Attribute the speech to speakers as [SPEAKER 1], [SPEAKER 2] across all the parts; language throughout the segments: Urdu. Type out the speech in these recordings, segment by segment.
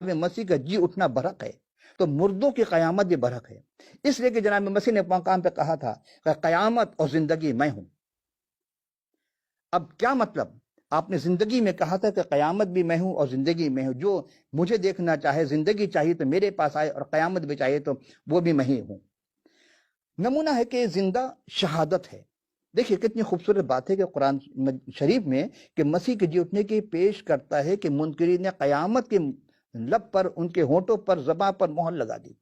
[SPEAKER 1] مسیح کا جی اٹھنا برحق ہے تو مردوں کی قیامت بھی برحق ہے، اس لیے کہ جناب مسیح نے مقام پہ کہا تھا کہ قیامت اور زندگی میں ہوں۔ اب کیا مطلب؟ آپ نے زندگی میں کہا تھا کہ قیامت بھی میں ہوں اور زندگی میں ہوں، جو مجھے دیکھنا چاہے، زندگی چاہیے تو میرے پاس آئے، اور قیامت بھی چاہیے تو وہ بھی میں ہی ہوں۔ نمونہ ہے کہ زندہ شہادت ہے۔ دیکھیے کتنی خوبصورت بات ہے کہ قرآن شریف میں کہ مسیح کے جی اٹھنے کی پیش کرتا ہے کہ منکرین نے قیامت کے لب پر، ان کے ہونٹوں پر، زباں پر مہر لگا دی۔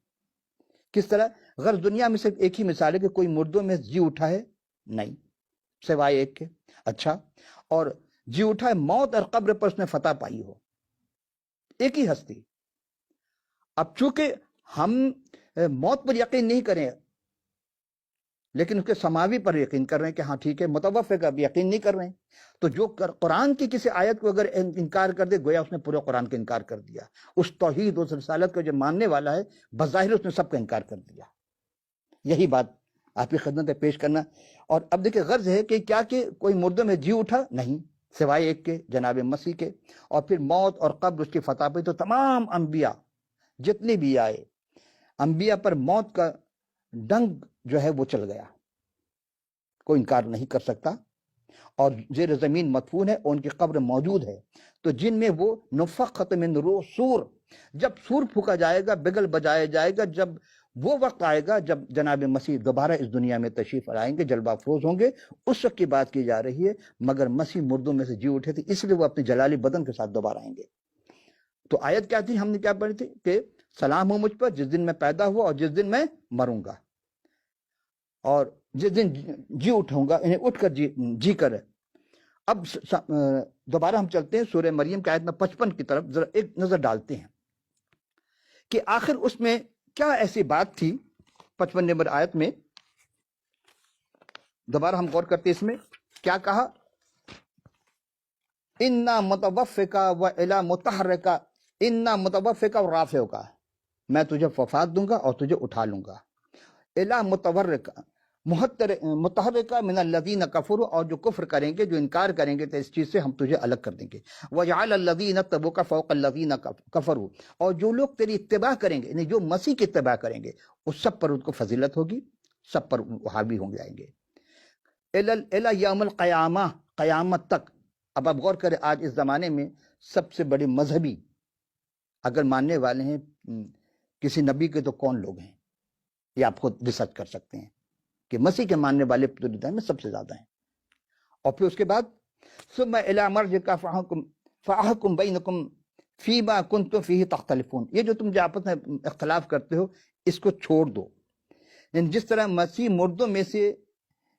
[SPEAKER 1] کس طرح؟ غرض دنیا میں صرف ایک ہی مثال ہے کہ کوئی مردوں میں جی اٹھا ہے؟ نہیں، سوائے ایک کے۔ اچھا، اور جی اٹھا ہے موت اور قبر پر اس نے فتح پائی ہو، ایک ہی ہستی۔ اب چونکہ ہم موت پر یقین نہیں کریں لیکن اس کے سماوی پر یقین کر رہے ہیں کہ ہاں ٹھیک ہے، متوفی کا بھی یقین نہیں کر رہے ہیں، تو جو قرآن کی کسی آیت کو اگر انکار کر دے گویا اس نے پورے قرآن کا انکار کر دیا۔ اس توحید، اس رسالت کا جو ماننے والا ہے بظاہر اس نے سب کا انکار کر دیا۔ یہی بات آپ کی خدمت میں پیش کرنا۔ اور اب دیکھیں غرض ہے کہ کیا کہ کوئی مردوں میں جی اٹھا؟ نہیں، سوائے ایک کے، جناب مسیح کے۔ اور پھر موت اور قبر اس کی فتح پہ، تو تمام انبیاء جتنے بھی آئے، انبیاء پر موت کا ڈنگ جو ہے وہ چل گیا، کوئی انکار نہیں کر سکتا، اور زیر زمین مدفون ہے اور ان کی قبر موجود ہے۔ تو جن میں وہ نفخت من روح سور، جب سور پھونکا جائے گا، بگل بجایا جائے گا، جب وہ وقت آئے گا جب جناب مسیح دوبارہ اس دنیا میں تشریف لائیں گے، جلوہ افروز ہوں گے، اس وقت کی بات کی جا رہی ہے۔ مگر مسیح مردوں میں سے جی اٹھے تھے، اس لیے وہ اپنے جلالی بدن کے ساتھ دوبارہ آئیں گے۔ تو آیت کیا تھی؟ ہم نے کیا پڑھی تھی کہ سلام ہو مجھ پر جس دن میں پیدا ہوا اور جس دن میں مروں گا، اور جس دن جی اٹھوں گا، انہیں اٹھ کر جی کر۔ اب دوبارہ ہم چلتے ہیں سورہ مریم کی آیت میں 55 کی طرف، ذرا ایک نظر ڈالتے ہیں کہ آخر اس میں کیا ایسی بات تھی۔ 55 نمبر آیت میں دوبارہ ہم غور کرتے ہیں، اس میں کیا کہا؟ اِنَّا مُتَوَفِّكَ وَإِلَى مُتَحَرِّكَ اِنَّا مُتَوَفِّكَ وَرَافِعُكَ، میں تجھے وفات دوں گا اور تجھے اٹھا لوں گا۔ اِلَى مُتَوَرِّكَ متحرکہ من الذین کفروا، اور جو کفر کریں گے، جو انکار کریں گے تو اس چیز سے ہم تجھے الگ کر دیں گے۔ وَجَعَلَ الَّذِينَ اتَّبَعُوكَ فَوْقَ الَّذِينَ كَفَرُوا، اور جو لوگ تیری اتباع کریں گے، یعنی جو مسیح کی اتباع کریں گے، اس سب پر ان کو فضیلت ہوگی، سب پر حاوی ہوں جائیں گے۔ الی یوم القیامہ، قیامت تک۔ اب آپ غور کریں، آج اس زمانے میں سب سے بڑے مذہبی اگر ماننے والے ہیں کسی نبی کے تو کون لوگ ہیں؟ یہ آپ خود ریسرچ کر سکتے ہیں کہ مسیح کے ماننے والے پوری دنیا میں سب سے زیادہ ہیں۔ اور پھر اس کے بعد ثم الی مرجعکم فاحکم بینکم فیما کنتم فیہ تختلفون، یہ جو تم آپس میں اختلاف کرتے ہو اس کو چھوڑ دو۔ یعنی جس طرح مسیح مردوں میں سے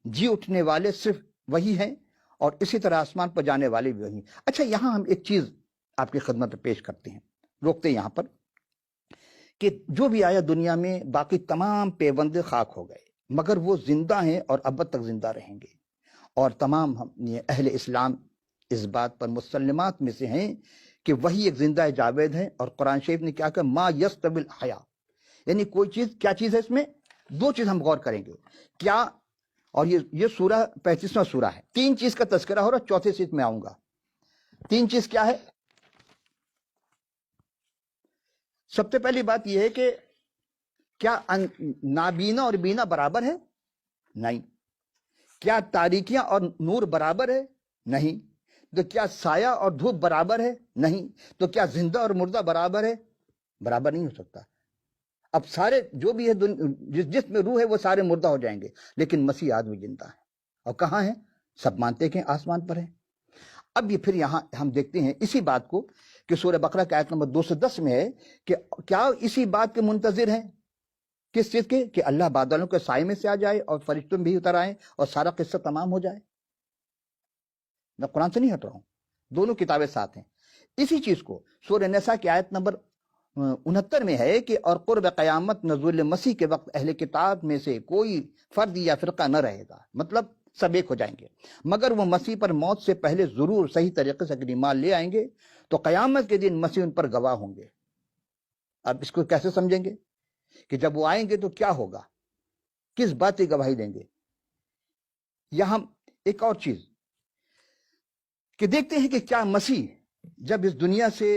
[SPEAKER 1] جی اٹھنے والے صرف وہی ہیں، اور اسی طرح آسمان پر جانے والے بھی وہی ہیں۔ اچھا، یہاں ہم ایک چیز آپ کی خدمت میں پیش کرتے ہیں، روکتے ہیں یہاں پر، کہ جو بھی آیا دنیا میں باقی تمام پیوندے خاک ہو گئے، مگر وہ زندہ ہیں اور ابد تک زندہ رہیں گے۔ اور تمام اہل اسلام اس بات پر مسلمات میں سے ہیں کہ وہی ایک زندہ جاوید ہے۔ اور قرآن شریف نے کیا کہا؟ ما یستوی الحیا، یعنی کوئی چیز، کیا چیز ہے اس میں؟ دو چیز ہم غور کریں گے کیا، اور یہ سورہ 35واں سورہ ہے، تین چیز کا تذکرہ ہو رہا ہے، چوتھے چیز میں آؤں گا۔ تین چیز کیا ہے؟ سب سے پہلی بات یہ ہے کہ کیا نابینا اور بینا برابر ہے؟ نہیں۔ کیا تاریکیاں اور نور برابر ہے؟ نہیں۔ تو کیا سایہ اور دھوپ برابر ہے؟ نہیں۔ تو کیا زندہ اور مردہ برابر ہے؟ برابر نہیں ہو سکتا۔ اب سارے جو بھی ہے جس میں روح ہے وہ سارے مردہ ہو جائیں گے، لیکن مسیح آدمی زندہ ہے۔ اور کہاں ہے؟ سب مانتے کہ آسمان پر ہے۔ اب یہ پھر یہاں ہم دیکھتے ہیں اسی بات کو کہ سورہ بقرہ کی آیت نمبر 210 میں ہے کہ کیا اسی بات کے منتظر ہیں؟ کس چیز کے؟ کہ اللہ بادلوں کے سائے میں سے آ جائے اور فرشتوں بھی اتر آئیں اور سارا قصہ تمام ہو جائے۔ میں قرآن سے نہیں ہٹ رہا ہوں، دونوں کتابیں ساتھ ہیں۔ اسی چیز کو سورہ نساء کی آیت نمبر 69 میں ہے کہ اور قرب قیامت نزول مسیح کے وقت اہل کتاب میں سے کوئی فرد یا فرقہ نہ رہے گا، مطلب سب ایک ہو جائیں گے، مگر وہ مسیح پر موت سے پہلے ضرور صحیح طریقے سے اگر ایمان لے آئیں گے تو قیامت کے دن مسیح ان پر گواہ ہوں گے۔ اب اس کو کیسے سمجھیں گے کہ جب وہ آئیں گے تو کیا ہوگا، کس بات کی گواہی دیں گے؟ یہاں ایک اور چیز کہ دیکھتے ہیں کہ کیا مسیح جب اس دنیا سے